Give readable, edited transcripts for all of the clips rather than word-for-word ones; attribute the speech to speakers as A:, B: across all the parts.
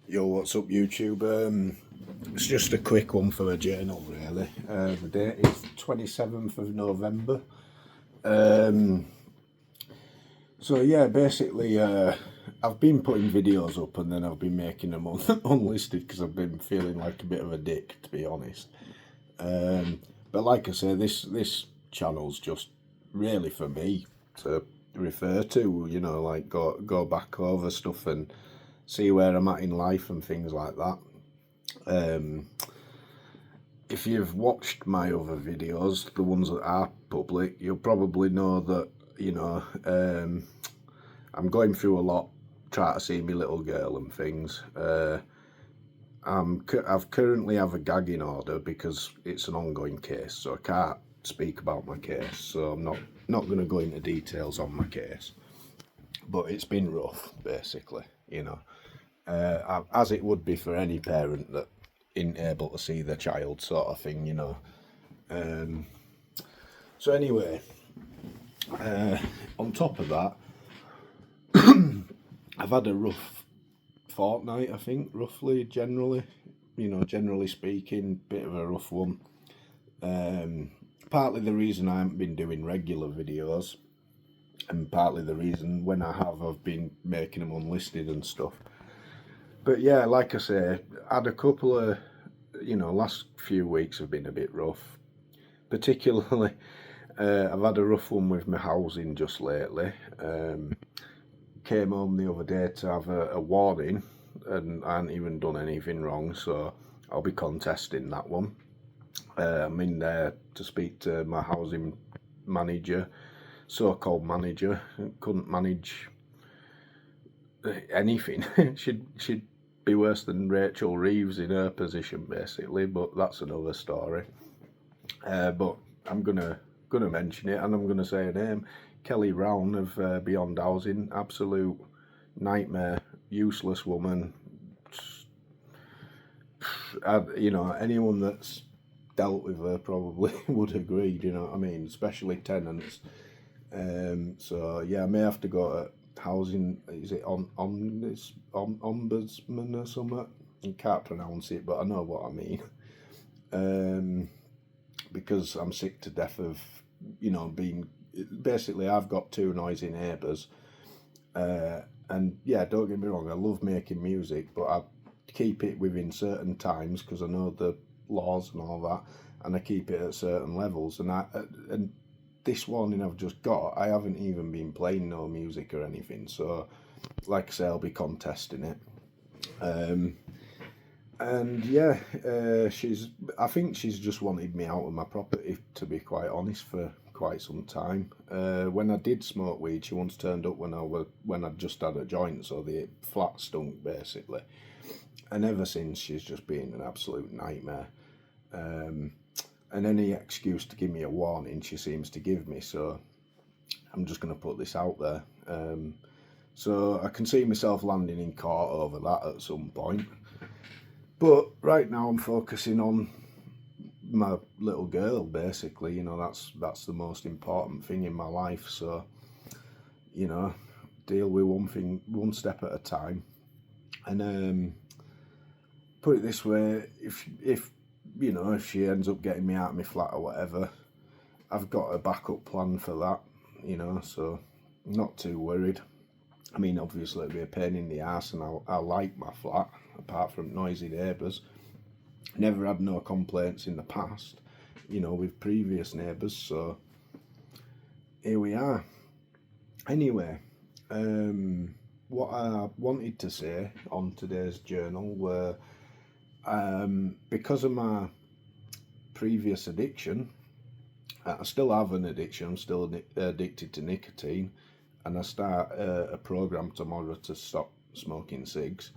A: Yo, what's up YouTube? It's just a quick one for a journal really. The date is 27th of November. So yeah, basically I've been putting videos up and then I've been making them unlisted because I've been feeling like a bit of a dick, to be honest. But like I say, this channel's just really for me to refer to, you know, like go back over stuff and see where I'm at in life and things like that. If you've watched my other videos, the ones that are public, you'll probably know that, you know, I'm going through a lot, trying to see my little girl and things. I've currently have a gagging order because it's an ongoing case, so I can't speak about my case. So I'm not going to go into details on my case, but it's been rough, basically. You know, as it would be for any parent that isn't able to see their child, sort of thing. You know. So anyway, on top of that, I've had a rough fortnight, I think, roughly, generally, you know, generally speaking, bit of a rough one. Partly the reason I haven't been doing regular videos, and partly the reason when I have, I've been making them unlisted and stuff. But yeah, like I say, I had a couple of, you know, last few weeks have been a bit rough. Particularly, I've had a rough one with my housing just lately. Came home the other day to have a warning, and I hadn't even done anything wrong, so I'll be contesting that one. I'm in there to speak to my housing manager, so-called manager. Couldn't manage anything. she'd be worse than Rachel Reeves in her position, basically, but that's another story. But I'm gonna mention it, and I'm gonna say her name. Kelly Brown of Beyond Housing, absolute nightmare, useless woman. You know, anyone that's dealt with her probably would agree. Do you know what I mean? Especially tenants. So yeah, I may have to go to housing. Is it ombudsman or something? I can't pronounce it, but I know what I mean. Because I'm sick to death of, you know, being. Basically, I've got two noisy neighbours, and yeah, don't get me wrong, I love making music, but I keep it within certain times because I know the laws and all that, and I keep it at certain levels. And this warning I've just got, I haven't even been playing no music or anything. So, like I say, I'll be contesting it. And yeah, I think she's just wanted me out of my property, to be quite honest, for quite some time. When I did smoke weed, she once turned up when I'd just had a joint, so the flat stunk basically. And ever since, she's just been an absolute nightmare. And any excuse to give me a warning, she seems to give me. So I'm just going to put this out there. So I can see myself landing in court over that at some point. But right now I'm focusing on my little girl, basically. You know, that's the most important thing in my life. So, you know, deal with one thing, one step at a time. And put it this way, if you know, if she ends up getting me out of my flat or whatever, I've got a backup plan for that, you know, so I'm not too worried. I mean, obviously it'll be a pain in the ass, and I like my flat, apart from noisy neighbours. Never had no complaints in the past, you know, with previous neighbours, so here we are. Anyway, what I wanted to say on today's journal were, because of my previous addiction, I still have an addiction, I'm still addicted to nicotine, and I start a program tomorrow to stop smoking cigs.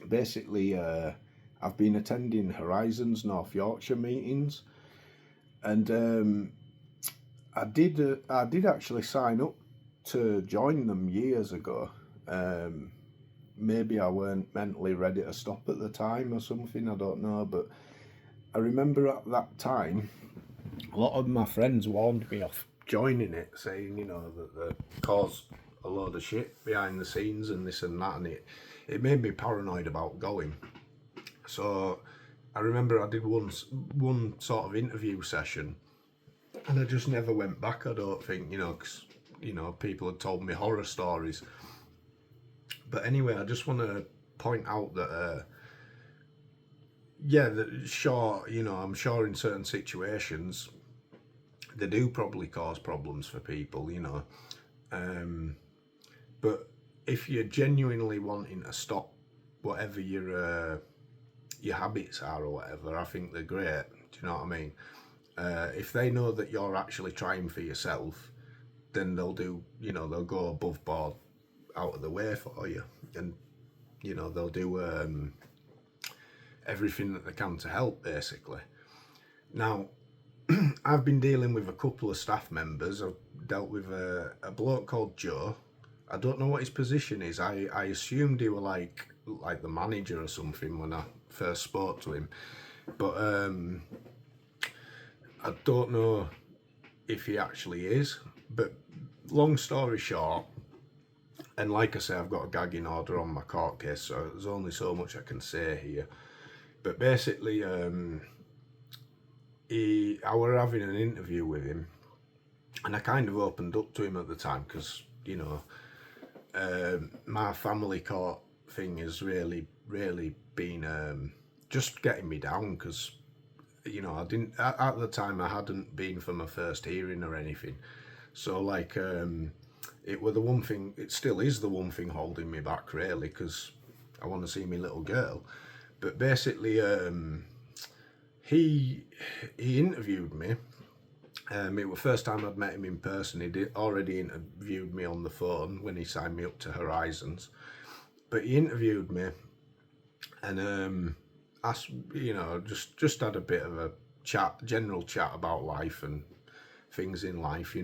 A: Basically, I've been attending Horizons North Yorkshire meetings, and I did actually sign up to join them years ago. Maybe I weren't mentally ready to stop at the time or something, I don't know, but I remember at that time a lot of my friends warned me off joining it, saying, you know, that the cause a load of shit behind the scenes and this and that, and it made me paranoid about going. So I remember I did one sort of interview session, and I just never went back. I don't think, because people had told me horror stories. But anyway, I just want to point out that sure, I'm sure in certain situations they do probably cause problems for people, but if you're genuinely wanting to stop whatever your habits are or whatever, I think they're great. Do you know what I mean? If they know that you're actually trying for yourself, then they'll go above board, out of the way for you, and they'll do everything that they can to help, basically. Now, I've been dealing with a couple of staff members. I've dealt with a bloke called Joe. I don't know what his position is. I assumed he were like the manager or something when I first spoke to him, but I don't know if he actually is. But long story short, and like I say, I've got a gagging order on my court case, so there's only so much I can say here. But basically, I were having an interview with him, and I kind of opened up to him at the time because my family court thing has really been just getting me down, because I didn't at the time, I hadn't been for my first hearing or anything, so like it was the one thing, it still is the one thing holding me back, really, because I want to see my little girl. But basically he interviewed me. It was the first time I'd met him in person. He already interviewed me on the phone when he signed me up to Horizons. But he interviewed me and asked, just had a bit of a general chat about life and things in life.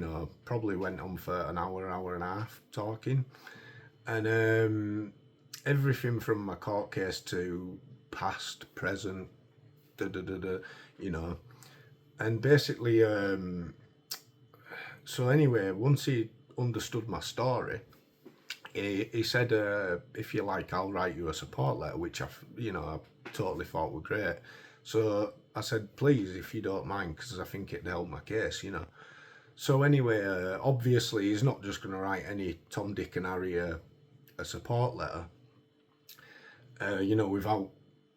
A: Probably went on for an hour and a half talking, and everything from my court case to past, present, and basically, so anyway, once he understood my story, he said, if you like, I'll write you a support letter, which I totally thought were great. So I said, please, if you don't mind, because I think it'd help my case, So anyway, obviously he's not just going to write any Tom, Dick and Harry a support letter, without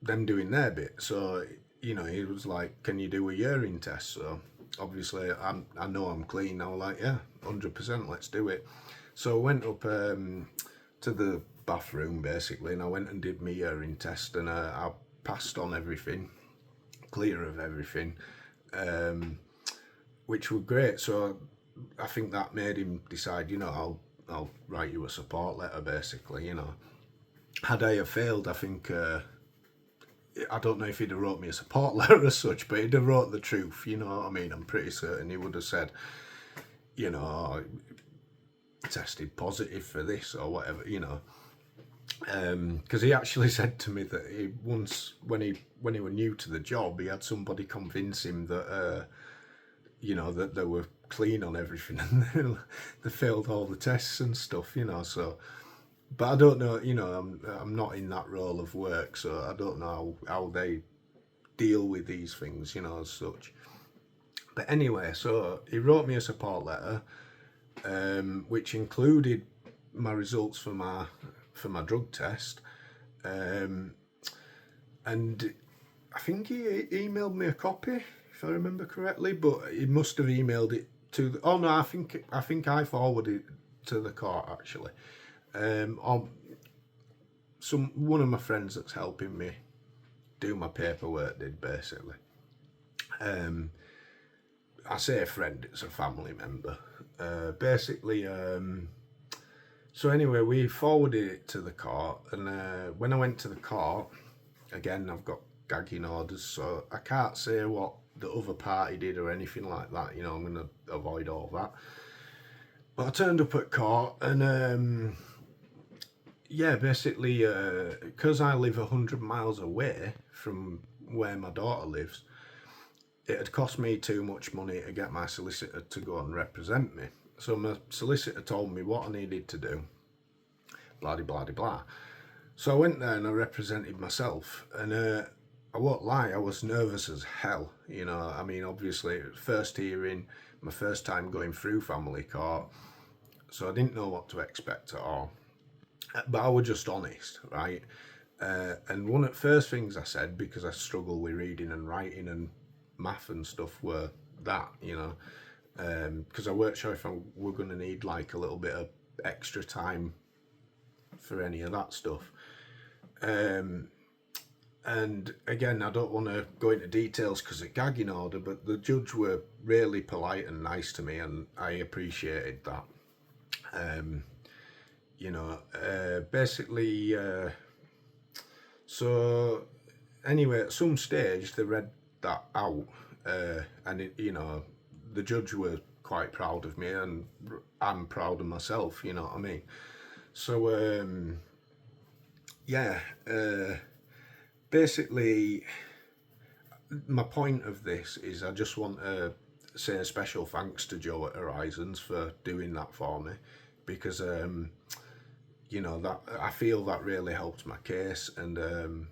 A: them doing their bit. So he was like, can you do a urine test? So obviously I know I'm clean. I was like, yeah, 100%, let's do it. So I went up to the bathroom, basically, and I went and did my urine test, and I passed on everything, clear of everything, which was great. So I think that made him decide, I'll write you a support letter, basically. Had I have failed, I think, I don't know if he'd have wrote me a support letter as such, but he'd have wrote the truth, you know what I mean? I'm pretty certain he would have said, tested positive for this or whatever, because he actually said to me that he once, when he were new to the job, he had somebody convince him that that they were clean on everything, and they failed all the tests and stuff, so. But I don't know, I'm not in that role of work, so I don't know how they deal with these things, as such. But anyway, so he wrote me a support letter, which included my results for my drug test, and I think he emailed me a copy, if I remember correctly, but he must have emailed it to the, oh no, I think I forwarded it to the court, actually. One of my friends that's helping me do my paperwork did, basically. I say a friend, it's a family member. Basically, so anyway, we forwarded it to the court, and when I went to the court, again, I've got gagging orders, so I can't say what the other party did or anything like that, I'm going to avoid all that. But I turned up at court, and yeah, basically, because I live 100 miles away from where my daughter lives, it had cost me too much money to get my solicitor to go and represent me. So my solicitor told me what I needed to do, blah de blah de blah. So I went there and I represented myself, and I won't lie, I was nervous as hell. You know, I mean, obviously, first hearing, my first time going through family court, so I didn't know what to expect at all. But I was just honest, right? And one of the first things I said, because I struggle with reading and writing and math and stuff, were that, you know, because I weren't sure if we're going to need like a little bit of extra time for any of that stuff. And again, I don't want to go into details because of gagging order, but the judge were really polite and nice to me, and I appreciated that. You know, basically, so anyway, at some stage they read that out, and it, you know, the judge were quite proud of me, and I'm proud of myself. You know what I mean? So yeah, basically, my point of this is I just want to say a special thanks to Joe at Horizons for doing that for me, because you know, that I feel that really helped my case, and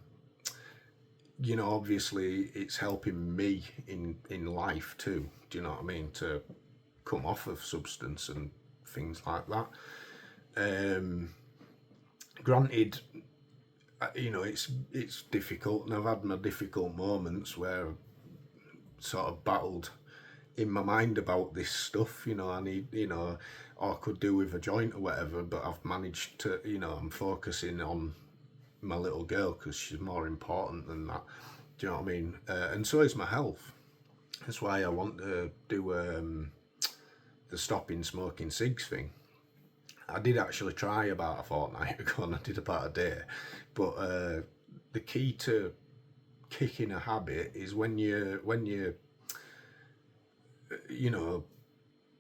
A: you know, obviously it's helping me in life too. Do you know what I mean? To come off of substance and things like that. Granted, you know, it's difficult, and I've had my difficult moments where I've sort of battled in my mind about this stuff. You know, I need, you know, or I could do with a joint or whatever, but I've managed to, you know, I'm focusing on my little girl because she's more important than that. Do you know what I mean? And so is my health. That's why I want to do the stopping smoking cigs thing. I did actually try about a fortnight ago, and I did about a day. But the key to kicking a habit is when you you know,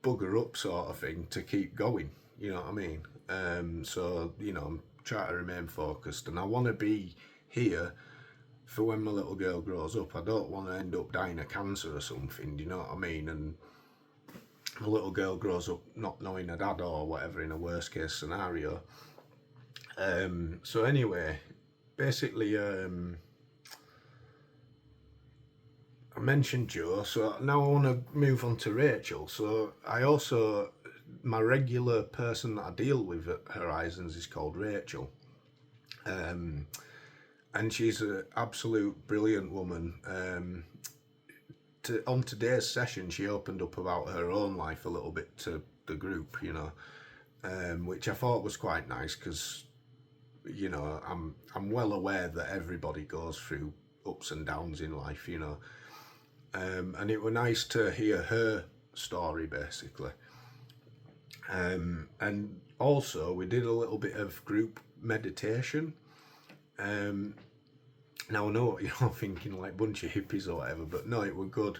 A: bugger up sort of thing, to keep going. You know what I mean? So, you know, I'm trying to remain focused, and I want to be here for when my little girl grows up. I don't want to end up dying of cancer or something. Do you know what I mean? And my little girl grows up not knowing her dad or whatever, in a worst case scenario. So anyway, basically, I mentioned Joe, so now I want to move on to Rachel. So I also, my regular person that I deal with at Horizons is called Rachel. And she's an absolute brilliant woman. On today's session, she opened up about her own life a little bit to the group, you know, which I thought was quite nice, because, you know, I'm well aware that everybody goes through ups and downs in life, you know, and it was nice to hear her story, basically. And also we did a little bit of group meditation. Now I know what you're thinking, like bunch of hippies or whatever, but no, it was good.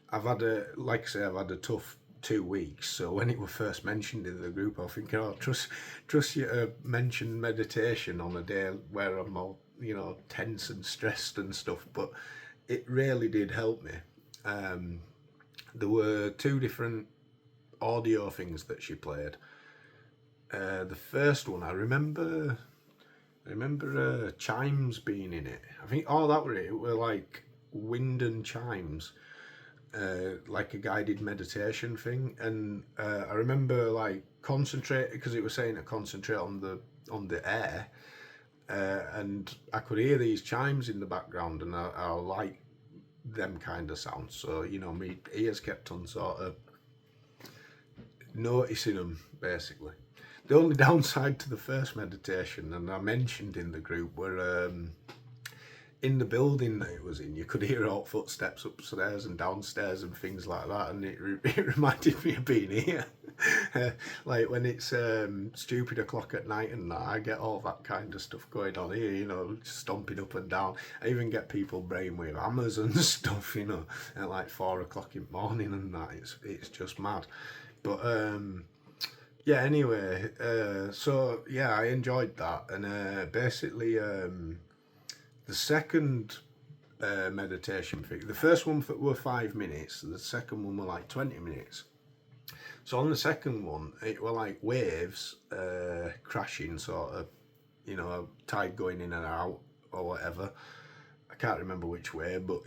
A: I've had like I say, I've had a tough 2 weeks. So when it was first mentioned in the group, I was thinking, oh, trust you to mention meditation on a day where I'm all, you know, tense and stressed and stuff. But it really did help me. There were 2 different audio things that she played. The first one, I remember chimes being in it. I think, oh, that were it. It were like wind and chimes, like a guided meditation thing. And I remember like concentrate, because it was saying to concentrate on the air, and I could hear these chimes in the background, and I like them kind of sounds. So, you know, my ears kept on sort of noticing them, basically. The only downside to the first meditation, and I mentioned in the group, were in the building that it was in, you could hear all footsteps upstairs and downstairs and things like that, and it reminded me of being here. Like when it's stupid o'clock at night and that, I get all that kind of stuff going on here, you know, stomping up and down. I even get people braying with hammers and stuff, you know, at like 4 o'clock in the morning and that. It's just mad. But yeah, anyway, so yeah, I enjoyed that. And basically, the second meditation thing, the first one were 5 minutes, the second one were like 20 minutes. So on the second one, it were like waves crashing, sort of, tide going in and out or whatever. I can't remember which way, but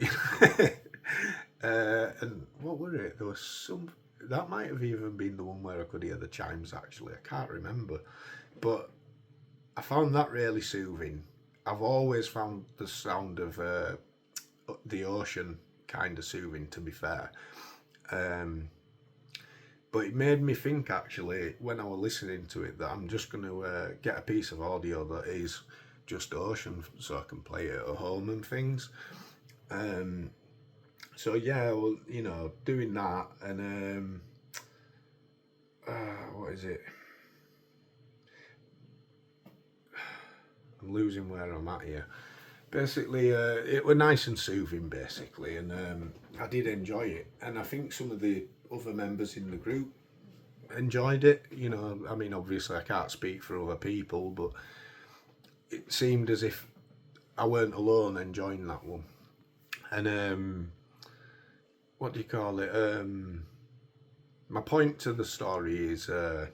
A: and what were it? There was some. That might have even been the one where I could hear the chimes. Actually, I can't remember, but I found that really soothing. I've always found the sound of the ocean kind of soothing, to be fair. Um, but it made me think, actually, when I was listening to it, that I'm just going to get a piece of audio that is just ocean, so I can play it at home and things. So yeah, well, doing that, and what is it? I'm losing where I'm at here. Basically, it was nice and soothing, basically, and I did enjoy it. And I think some of the other members in the group enjoyed it. I mean, obviously, I can't speak for other people, but it seemed as if I weren't alone enjoying that one. And what do you call it? My point to the story is I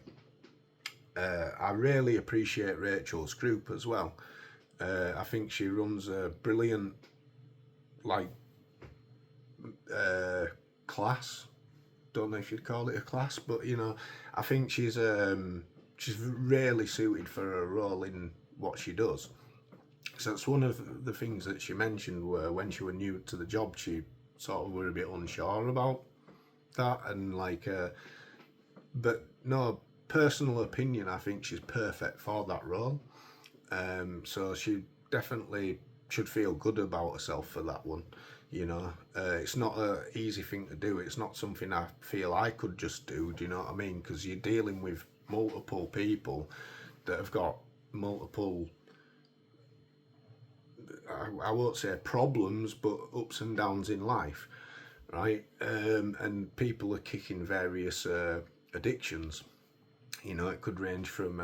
A: really appreciate Rachel's group as well. I think she runs a brilliant, class. Don't know if you'd call it a class, but I think she's really suited for a role in what she does. So that's one of the things that she mentioned, where when she was new to the job, she sort of were a bit unsure about that, and but no, personal opinion, I think she's perfect for that role. So she definitely should feel good about herself for that one. It's not an easy thing to do. It's not something I feel I could just do. Do you know what I mean? Because you're dealing with multiple people that have got multiple, I won't say problems, but ups and downs in life, right? And people are kicking various addictions. It could range from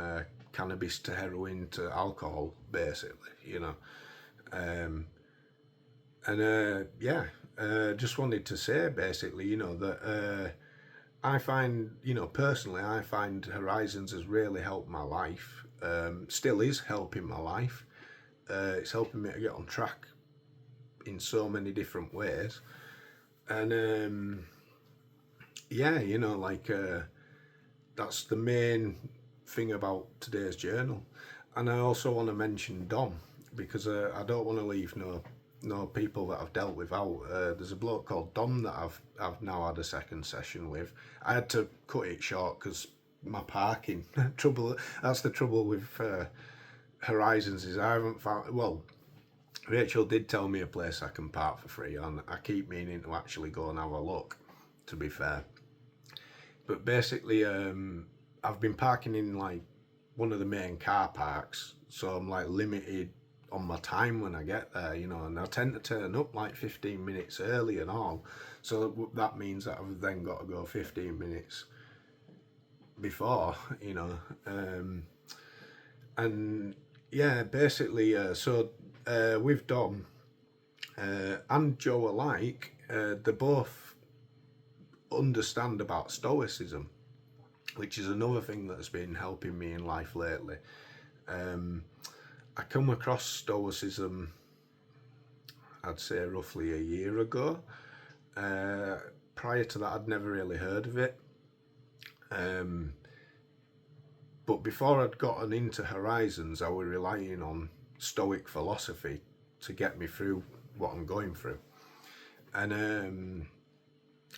A: cannabis to heroin to alcohol, basically. Just wanted to say, basically, that I find, personally, I find Horizons has really helped my life. Still is helping my life. It's helping me to get on track in so many different ways. And that's the main thing about today's journal. And I also want to mention Dom, because I don't want to leave no people that I've dealt with out. There's a bloke called Dom that I've now had a second session with. I had to cut it short because my parking trouble. That's the trouble with Horizons, is I haven't found. Well, Rachel did tell me a place I can park for free, and I keep meaning to actually go and have a look, to be fair. But basically, I've been parking in one of the main car parks, so I'm limited on my time when I get there, and I tend to turn up 15 minutes early and all. So that means that I've then got to go 15 minutes before, and yeah, basically, with Dom and Joe alike, they both understand about stoicism, which is another thing that's been helping me in life lately. I come across stoicism, I'd say roughly a year ago. Prior to that, I'd never really heard of it. But before I'd gotten into Horizons, I was relying on Stoic philosophy to get me through what I'm going through. And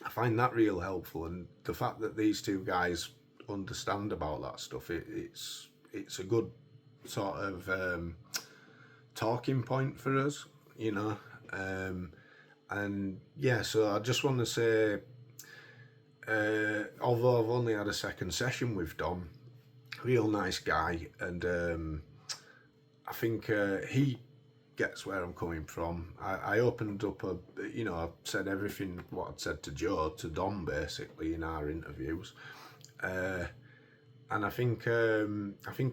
A: I find that real helpful. And the fact that these two guys understand about that stuff, it's a good sort of talking point for us, and yeah, so I just want to say, although I've only had a second session with Dom, real nice guy, and I think he gets where I'm coming from. I opened up I said everything what I'd said to Joe to Dom, basically, in our interviews, and I think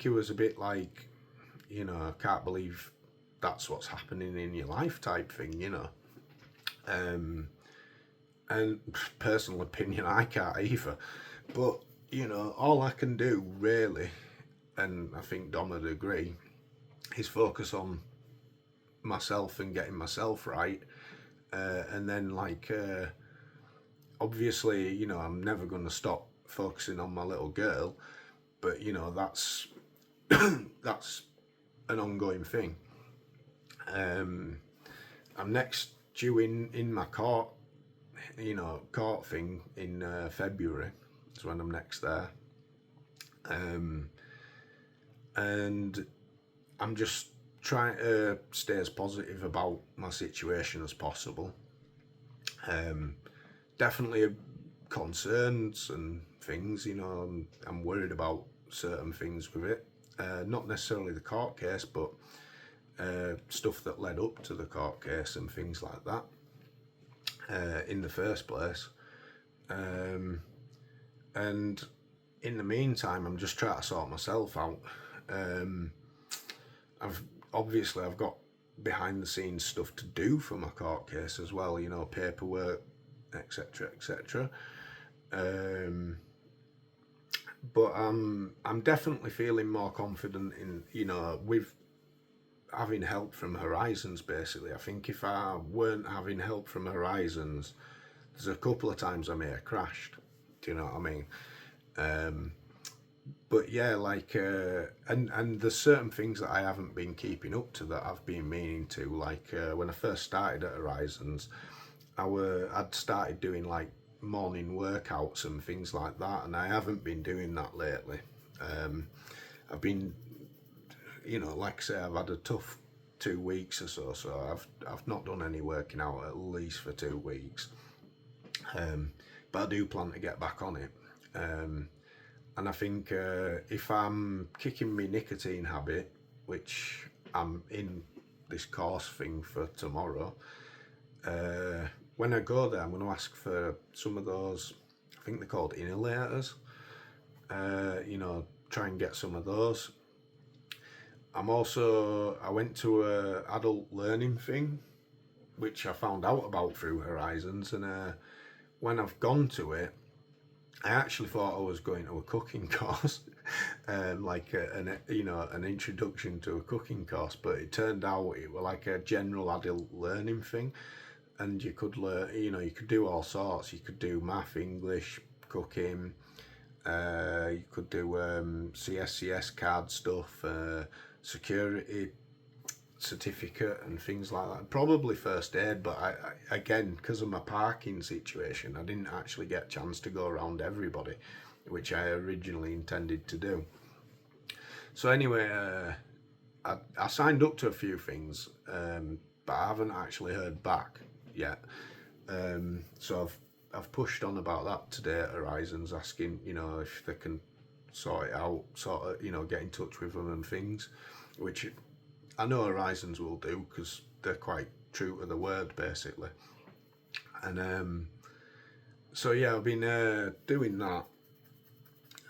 A: he was a bit like, I can't believe that's what's happening in your life type thing, and personal opinion, I can't either. But, you know, all I can do really, and I think Dom would agree, is focus on myself and getting myself right. And then, like, obviously, you know, I'm never going to stop focusing on my little girl, but, you know, that's that's an ongoing thing. I'm next due in my court, you know, court thing in February. Is when I'm next there. And I'm just trying to stay as positive about my situation as possible. Definitely concerns and things, you know, I'm worried about certain things with it. Not necessarily the court case, but stuff that led up to the court case and things like that in the first place. And in the meantime, I'm just trying to sort myself out. I've got behind the scenes stuff to do for my court case as well, you know, paperwork, etc., etc. But I'm definitely feeling more confident in, you know, with having help from Horizons. Basically, I think if I weren't having help from Horizons, there's a couple of times I may have crashed. Do you know what I mean? But yeah, like, and there's certain things that I haven't been keeping up to that I've been meaning to. Like when I first started at Horizons, I'd started doing like morning workouts and things like that, and I haven't been doing that lately. I've been, you know, like I say, I've had a tough 2 weeks or so, so I've not done any working out at least for 2 weeks. But I do plan to get back on it. And I think if I'm kicking my nicotine habit, which I'm in this course thing for tomorrow, when I go there, I'm going to ask for some of those, I think they're called inhalators, you know, try and get some of those. I went to a adult learning thing, which I found out about through Horizons, and when I've gone to it, I actually thought I was going to a cooking course, like an introduction to a cooking course, but it turned out it was like a general adult learning thing, and you could learn, you know, you could do all sorts. You could do math, English, cooking. You could do CSCS card stuff, security certificate and things like that. Probably first aid, but I again, because of my parking situation, I didn't actually get a chance to go around everybody, which I originally intended to do. So anyway, I signed up to a few things, but I haven't actually heard back yet. So I've pushed on about that today at Horizons, asking, you know, if they can sort it out, sort of, you know, get in touch with them and things, which I know Horizons will do because they're quite true to the word, basically. And so yeah, I've been doing that,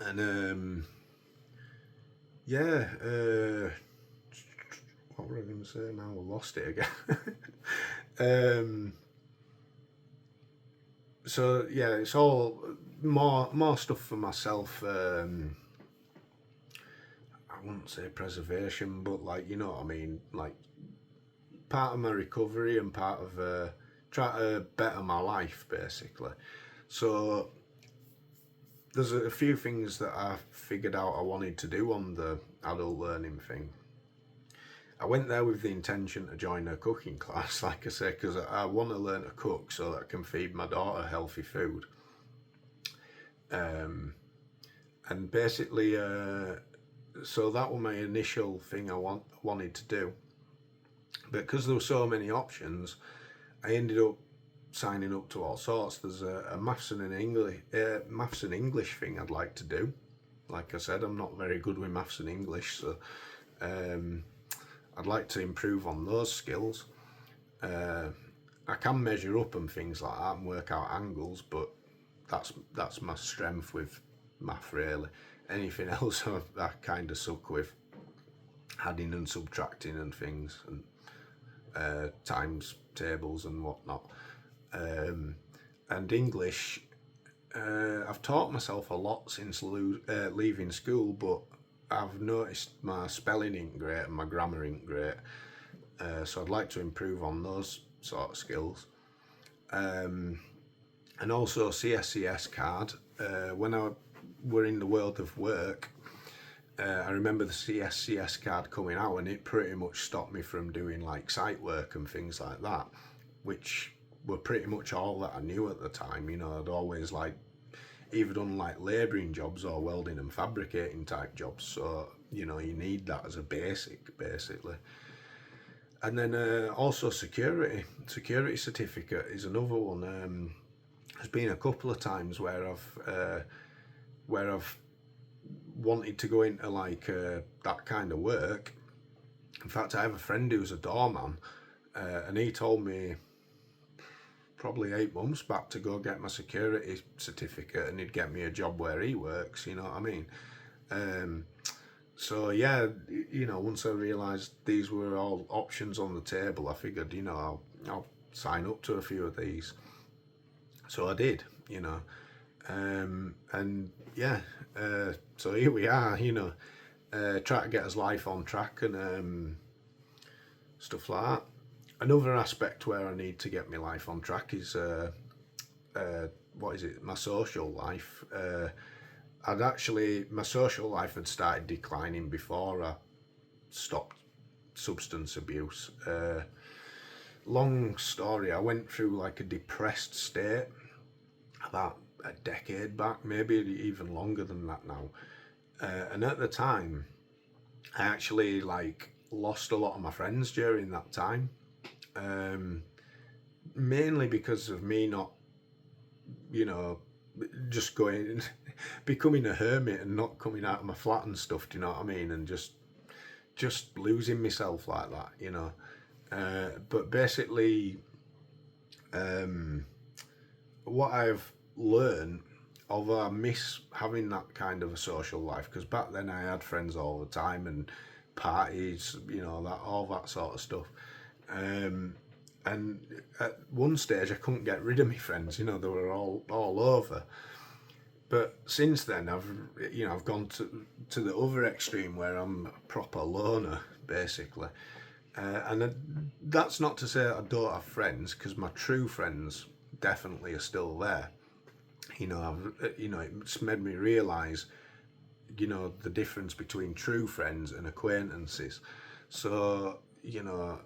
A: and yeah, what were I going to say now? I lost it again. So yeah, it's all more stuff for myself. I wouldn't say preservation, but like, you know what I mean, like part of my recovery and part of try to better my life, basically. So there's a few things that I figured out I wanted to do on the adult learning thing. I went there with the intention to join a cooking class, like I say, because I want to learn to cook so that I can feed my daughter healthy food. And basically, so that was my initial thing I wanted to do. But because there were so many options, I ended up signing up to all sorts. There's a maths and English thing I'd like to do. Like I said, I'm not very good with maths and English, so I'd like to improve on those skills. I can measure up and things like that and work out angles, but that's my strength with math, really. Anything else I kind of suck with, adding and subtracting and things, and times tables and whatnot. And English, I've taught myself a lot since leaving school, but I've noticed my spelling ain't great and my grammar ain't great. So I'd like to improve on those sort of skills. And also CSCS card. When I were in the world of work, I remember the CSCS card coming out, and it pretty much stopped me from doing like site work and things like that, which were pretty much all that I knew at the time. You know, I'd always like either done like labouring jobs or welding and fabricating type jobs. So, you know, you need that as a basic, basically. And then also security certificate is another one. There's been a couple of times where I've wanted to go into like that kind of work. In fact, I have a friend who's a doorman, and he told me probably 8 months back to go get my security certificate, and he'd get me a job where he works. You know what I mean? So yeah, you know, once I realised these were all options on the table, I figured, you know, I'll sign up to a few of these. So I did, you know, and yeah, so here we are, you know, try to get his life on track and stuff like that. Another aspect where I need to get my life on track is my social life. My social life had started declining before I stopped substance abuse. Long story, I went through like a depressed state about a decade back, maybe even longer than that now. And at the time, I actually like lost a lot of my friends during that time. Mainly because of me not, you know, just going, becoming a hermit and not coming out of my flat and stuff, do you know what I mean? And just losing myself like that, you know. But basically, what I've learned, although I miss having that kind of a social life, because back then I had friends all the time and parties, you know, that all that sort of stuff. And at one stage I couldn't get rid of my friends, you know, they were all over. But since then I've gone to the other extreme where I'm a proper loner, basically. And that's not to say that I don't have friends, because my true friends definitely are still there. You know, it's made me realise, you know, the difference between true friends and acquaintances. So, you know,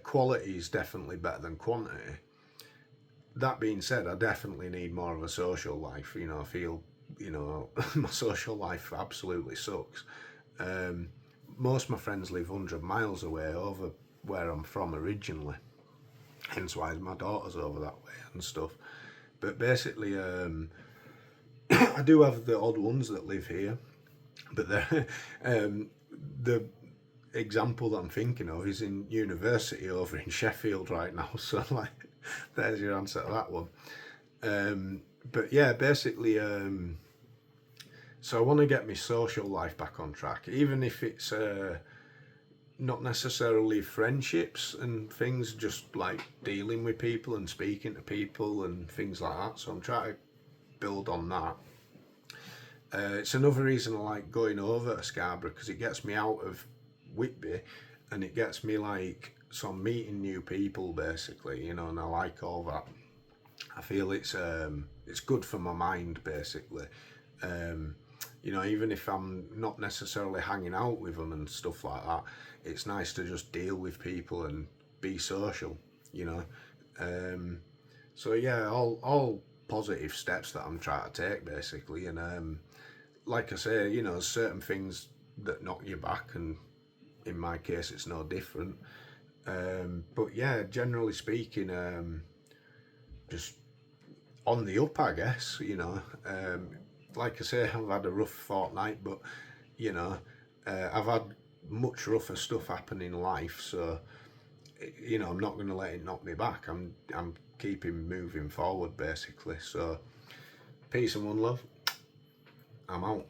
A: quality is definitely better than quantity. That being said, I definitely need more of a social life. You know, I feel, you know, my social life absolutely sucks. Most of my friends live 100 miles away over where I'm from originally, hence why my daughter's over that way and stuff. But basically, I do have the odd ones that live here, but the example that I'm thinking of is in university over in Sheffield right now. So like, there's your answer to that one. But yeah, basically, so I want to get my social life back on track, even if it's not necessarily friendships and things, just like dealing with people and speaking to people and things like that. So I'm trying to build on that. It's another reason I like going over to Scarborough, because it gets me out of Whitby and it gets me like some meeting new people, basically, you know, and I like all that. I feel it's good for my mind, basically. You know, even if I'm not necessarily hanging out with them and stuff like that, it's nice to just deal with people and be social, you know. So yeah, all positive steps that I'm trying to take, basically. And like I say, you know, there's certain things that knock you back, and in my case it's no different. But yeah, generally speaking, just on the up, I guess, you know. Like I say, I've had a rough fortnight, but you know, I've had much rougher stuff happen in life, so you know, I'm not going to let it knock me back. I'm keeping moving forward, basically. So peace and one love. I'm out.